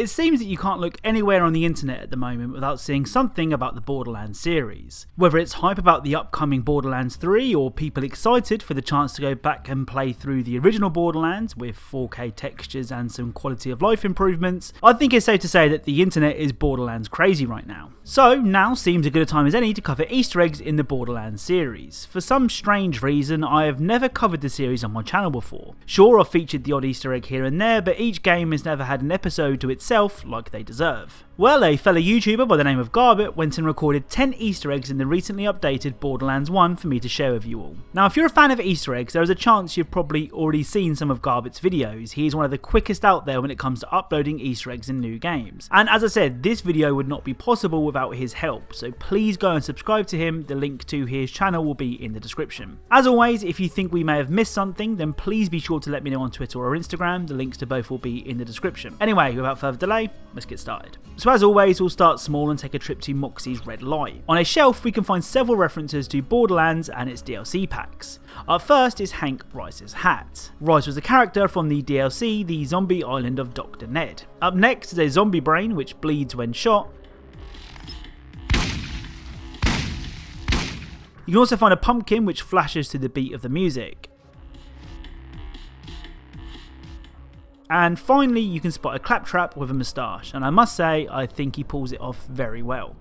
It seems that you can't look anywhere on the internet at the moment without seeing something about the Borderlands series. Whether it's hype about the upcoming Borderlands 3 or people excited for the chance to go back and play through the original Borderlands with 4K textures and some quality of life improvements, I think it's safe to say that the internet is Borderlands crazy right now. So now seems as good a time as any to cover Easter eggs in the Borderlands series. For some strange reason, I have never covered the series on my channel before. Sure, I've featured the odd Easter egg here and there, but each game has never had an episode to itself like they deserve. Well, a fellow YouTuber by the name of Garbett went and recorded 10 Easter eggs in the recently updated Borderlands 1 for me to share with you all. Now, if you're a fan of Easter eggs, there is a chance you've probably already seen some of Garbett's videos. He is one of the quickest out there when it comes to uploading Easter eggs in new games. And as I said, this video would not be possible without his help, so please go and subscribe to him. The link to his channel will be in the description. As always, if you think we may have missed something, then please be sure to let me know on Twitter or Instagram. The links to both will be in the description. Anyway, without further delay, let's get started. So as always, we'll start small and take a trip to Moxxi's Red Light. On a shelf, we can find several references to Borderlands and its DLC packs. Up first is Hank Rice's hat. Rice was a character from the DLC, The Zombie Island of Dr. Ned. Up next is a zombie brain which bleeds when shot. You can also find a pumpkin which flashes to the beat of the music. And finally, you can spot a claptrap with a moustache, and I must say, I think he pulls it off very well.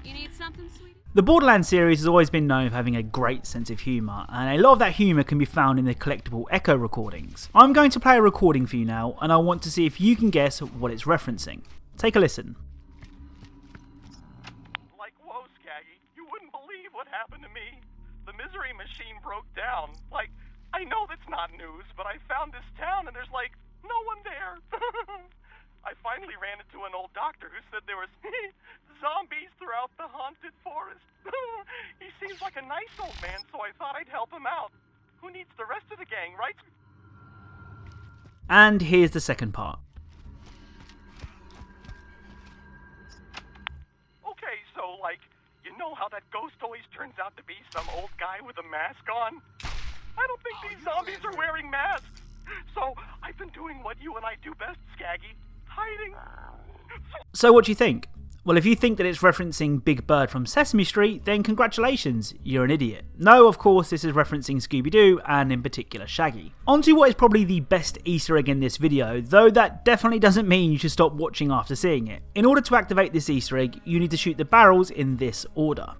You need something, sweetie? The Borderlands series has always been known for having a great sense of humour, and a lot of that humour can be found in the collectible Echo recordings. I'm going to play a recording for you now, and I want to see if you can guess what it's referencing. Take a listen. Like, whoa, Skaggy, you wouldn't believe what happened to me. The misery machine broke down. Like, I know that's not news, but I found this town and there's like no one there. I finally ran into an old doctor who said there was zombies throughout the haunted forest. He seems like a nice old man, so I thought I'd help him out. Who needs the rest of the gang, right? And here's the second part. Okay, so like, you know how that ghost always turns out to be some old guy with a mask on? I don't think these zombies are wearing masks. So I've been doing what you and I do best, Skaggy. Hiding. So what do you think? Well, if you think that it's referencing Big Bird from Sesame Street, then congratulations, you're an idiot. No, of course, this is referencing Scooby-Doo, and in particular Shaggy. On to what is probably the best Easter egg in this video, though that definitely doesn't mean you should stop watching after seeing it. In order to activate this Easter egg, you need to shoot the barrels in this order.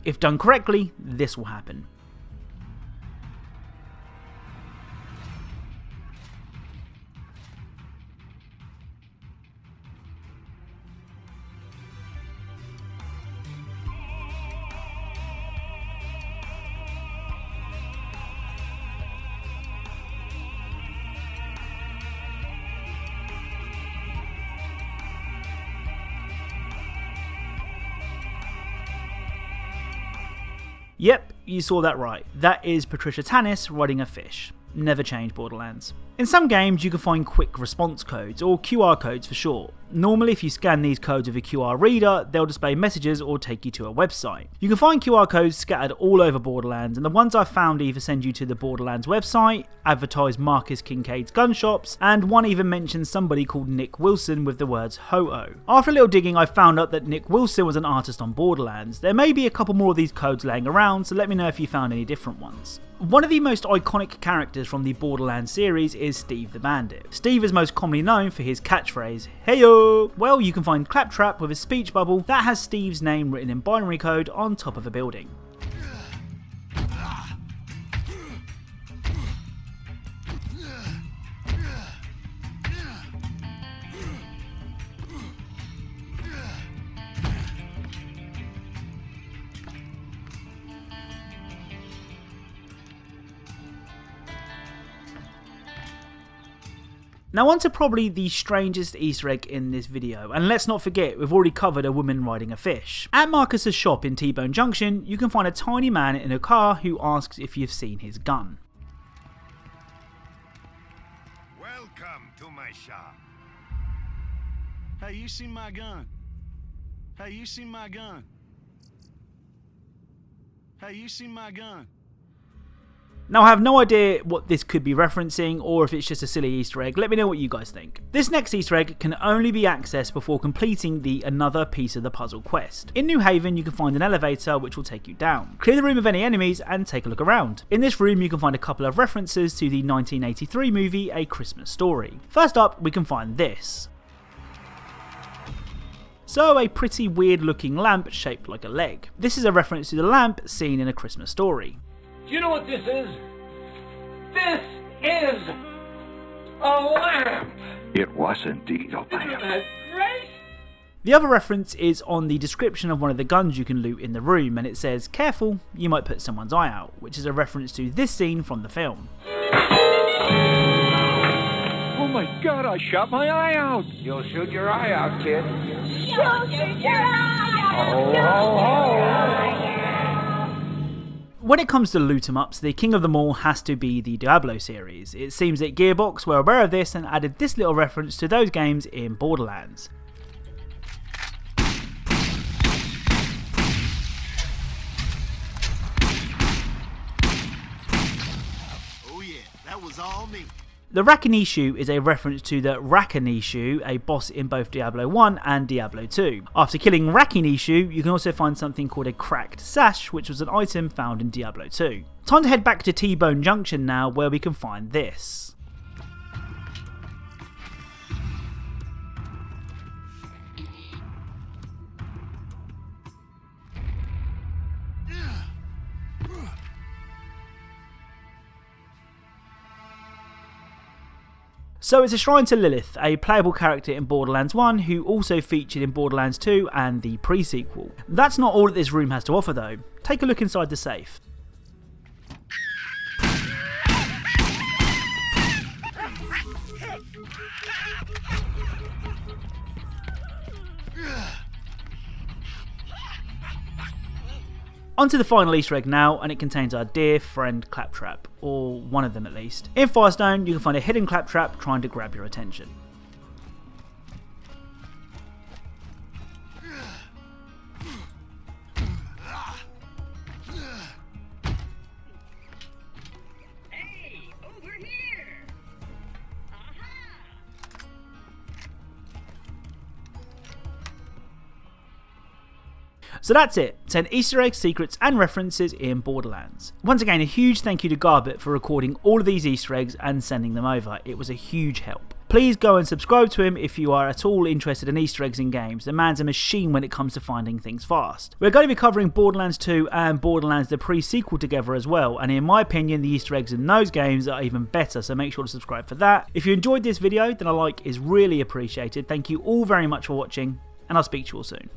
If done correctly, this will happen. Yep, you saw that right. That is Patricia Tannis riding a fish. Never change Borderlands. In some games you can find quick response codes, or QR codes for short. Normally if you scan these codes with a QR reader, they'll display messages or take you to a website. You can find QR codes scattered all over Borderlands, and the ones I've found either send you to the Borderlands website, advertise Marcus Kincaid's gun shops, and one even mentions somebody called Nick Wilson with the words Ho-Oh. After a little digging, I found out that Nick Wilson was an artist on Borderlands. There may be a couple more of these codes laying around, so let me know if you found any different ones. One of the most iconic characters from the Borderlands series is Steve the Bandit. Steve is most commonly known for his catchphrase, "Heyo!" Well, you can find Claptrap with a speech bubble that has Steve's name written in binary code on top of a building. Now on to probably the strangest Easter egg in this video, and let's not forget we've already covered a woman riding a fish. At Marcus's shop in T-Bone Junction, you can find a tiny man in a car who asks if you've seen his gun. Welcome to my shop. Hey, you see my gun? Hey, you see my gun? Hey, you see my gun? Now, I have no idea what this could be referencing or if it's just a silly Easter egg. Let me know what you guys think. This next Easter egg can only be accessed before completing the Another Piece of the Puzzle quest. In New Haven, you can find an elevator which will take you down. Clear the room of any enemies and take a look around. In this room, you can find a couple of references to the 1983 movie A Christmas Story. First up, we can find this. So, a pretty weird looking lamp shaped like a leg. This is a reference to the lamp seen in A Christmas Story. Do you know what this is? This is a lamp! It was indeed a Isn't lamp. that great? The other reference is on the description of one of the guns you can loot in the room, and it says, "Careful, you might put someone's eye out," which is a reference to this scene from the film. Oh my god, I shot my eye out! You'll shoot your eye out, kid. When it comes to loot 'em ups, the king of them all has to be the Diablo series. It seems that Gearbox were aware of this and added this little reference to those games in Borderlands. Oh yeah, that was all me. The Rakinishu is a reference to the Rakinishu, a boss in both Diablo 1 and Diablo 2. After killing Rakinishu, you can also find something called a cracked sash, which was an item found in Diablo 2. Time to head back to T-Bone Junction now, where we can find this. So it's a shrine to Lilith, a playable character in Borderlands 1 who also featured in Borderlands 2 and the pre-sequel. That's not all that this room has to offer though. Take a look inside the safe. Onto the final Easter egg now, and it contains our dear friend Claptrap, or one of them at least. In Firestone, you can find a hidden Claptrap trying to grab your attention. Hey, over here! Aha! So that's it, 10 Easter eggs, secrets and references in Borderlands. Once again, a huge thank you to Garbett for recording all of these Easter eggs and sending them over. It was a huge help. Please go and subscribe to him if you are at all interested in Easter eggs in games. The man's a machine when it comes to finding things fast. We're going to be covering Borderlands 2 and Borderlands the pre-sequel together as well, and in my opinion the Easter eggs in those games are even better, so make sure to subscribe for that. If you enjoyed this video, then a like is really appreciated. Thank you all very much for watching, and I'll speak to you all soon.